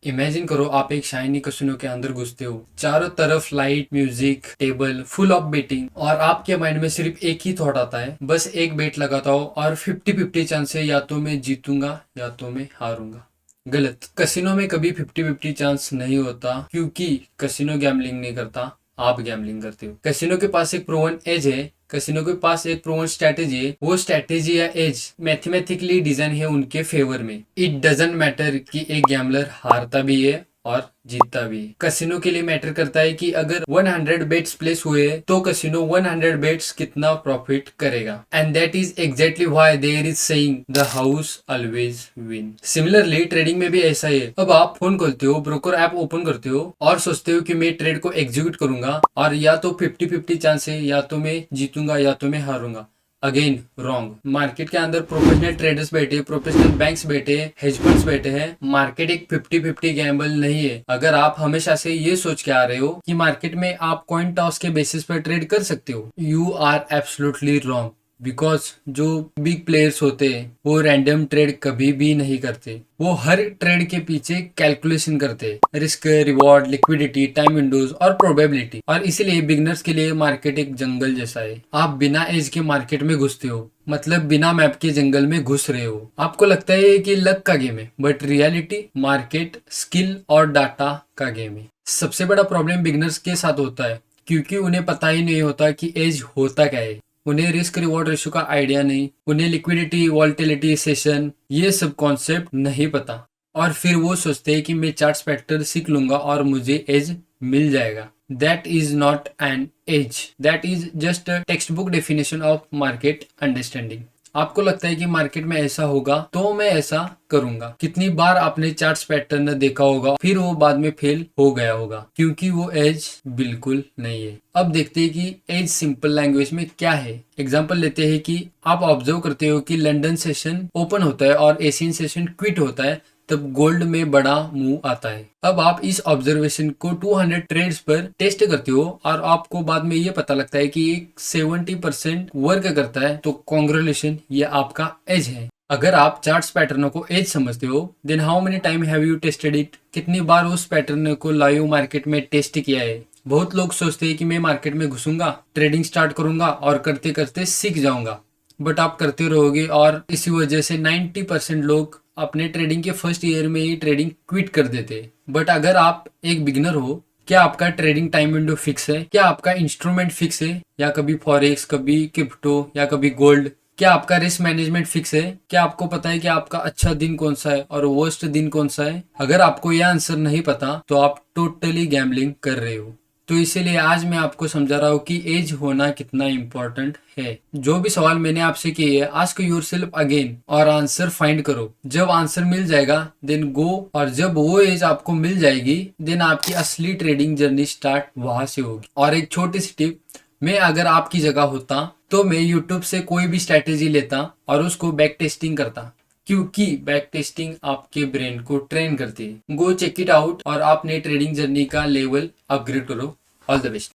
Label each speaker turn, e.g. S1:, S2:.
S1: Imagine करो आप एक शाइनी कसिनो के अंदर घुसते हो, चारों तरफ light, music, table full of betting, और आपके माइंड में सिर्फ एक ही थॉट आता है, बस एक बेट लगाता हो और 50-50 चांस है, या तो मैं जीतूंगा या तो मैं हारूंगा। गलत। कसिनो में कभी 50-50 चांस नहीं होता, क्योंकि कसिनो गैम्बलिंग नहीं करता, आप गैम्बलिंग करते हो। कसिनो के पास एक प्रूवन एज है, कसिनो के पास एक प्रूवन स्ट्रैटेजी है, वो स्ट्रैटेजी या एज मैथमेटिकली डिजाइन है उनके फेवर में। इट डजेंट मैटर कि एक गैम्बलर हारता भी है और जीतता भी है। कसिनो के लिए मैटर करता है कि अगर 100 बेट्स प्लेस हुए तो कसिनो 100 बेट्स कितना प्रॉफिट करेगा, and that is exactly why there is saying the house always win. Similarly trading में भी ऐसा ही है। अब आप फोन खोलते हो, ब्रोकर ऐप ओपन करते हो और सोचते हो कि मैं ट्रेड को एग्जीक्यूट करूंगा और या तो 50-50 चांस है, या तो मैं जीतूंगा या तो मैं हारूंगा। Again wrong. मार्केट के अंदर प्रोफेशनल ट्रेडर्स बैठे, प्रोफेशनल बैंक्स बैठे, हेज फंड्स बैठे हैं। मार्केट एक 50-50 गैम्बल नहीं है। अगर आप हमेशा से ये सोच के आ रहे हो कि मार्केट में आप कॉइन टॉस के बेसिस पर ट्रेड कर सकते हो, you are absolutely wrong. Because जो बिग प्लेयर्स होते हैं वो रैंडम ट्रेड कभी भी नहीं करते। वो हर ट्रेड के पीछे कैलकुलेशन करते हैं, risk, reward, liquidity, time Windows और प्रोबेबिलिटी। और इसीलिए बिगनर्स के लिए मार्केट एक जंगल जैसा है। आप बिना एज के मार्केट में घुसते हो, मतलब बिना मैप के जंगल में घुस रहे हो। आपको लगता है कि लक का गेम है, बट रियलिटी मार्केट, स्किल और डाटा का गेम है। सबसे बड़ा प्रॉब्लम बिगनर्स के साथ होता है, क्योंकि उन्हें पता ही नहीं होता कि एज होता क्या है। उन्हें रिस्क रिवॉर्ड रेशो का आइडिया नहीं, उन्हें लिक्विडिटी, वॉल्टिलिटी, सेशन, ये सब कॉन्सेप्ट नहीं पता। और फिर वो सोचते हैं कि मैं चार्ट स्पेक्टर सीख लूंगा और मुझे एज मिल जाएगा। That is not an edge, that is just a text book definition of market understanding. आपको लगता है कि मार्केट में ऐसा होगा तो मैं ऐसा करूंगा। कितनी बार आपने चार्ट पैटर्न देखा होगा, फिर वो बाद में फेल हो गया होगा, क्योंकि वो एज बिल्कुल नहीं है। अब देखते हैं कि एज सिंपल लैंग्वेज में क्या है। एग्जांपल लेते हैं कि आप ऑब्जर्व करते हो कि लंदन सेशन ओपन होता है और एशियन सेशन क्विट होता है, तब गोल्ड में बड़ा मूव आता है। अब आप इस ऑब्जर्वेशन को 200 ट्रेड्स पर टेस्ट करते हो और आपको बाद में ये पता लगता है कि एक 70% वर्क करता है, तो कॉन्ग्रेचुलेशन, ये आपका एज है। अगर आप चार्ट्स पैटर्नों को एज समझते हो, then how many time have you tested it? कितनी बार उस पैटर्न को लाइव मार्केट में टेस्ट किया है? बहुत लोग सोचते हैं कि मैं मार्केट में घुसूंगा, ट्रेडिंग स्टार्ट करूंगा और करते करते सीख जाऊंगा, बट आप करते रहोगे और इसी वजह से 90% लोग अपने ट्रेडिंग के फर्स्ट ईयर में ही ट्रेडिंग क्विट कर देते हैं। बट अगर आप एक बिगनर हो, क्या आपका ट्रेडिंग टाइम विंडो फिक्स है? क्या आपका इंस्ट्रूमेंट फिक्स है? या कभी फॉरेक्स, कभी क्रिप्टो या कभी गोल्ड? क्या आपका रिस्क मैनेजमेंट फिक्स है? क्या आपको पता है कि आपका अच्छा दिन कौन सा है और वर्स्ट दिन कौन सा है? अगर आपको यह आंसर नहीं पता तो आप टोटली गैम्बलिंग कर रहे हो। तो इसीलिए आज मैं आपको समझा रहा हूँ कि एज होना कितना इम्पोर्टेंट है। जो भी सवाल मैंने आपसे किए है, आस्क योरसेल्फ अगेन और आंसर फाइंड करो। जब आंसर मिल जाएगा देन गो, और जब वो एज आपको मिल जाएगी देन आपकी असली ट्रेडिंग जर्नी स्टार्ट वहां से होगी। और एक छोटी सी टिप, मैं अगर आपकी जगह होता तो मैं यूट्यूब से कोई भी स्ट्रैटेजी लेता और उसको बैक टेस्टिंग करता, क्योंकि बैक टेस्टिंग आपके ब्रेन को ट्रेन करती है। गो चेक इट आउट और अपने ट्रेडिंग जर्नी का लेवल अपग्रेड करो। All the best.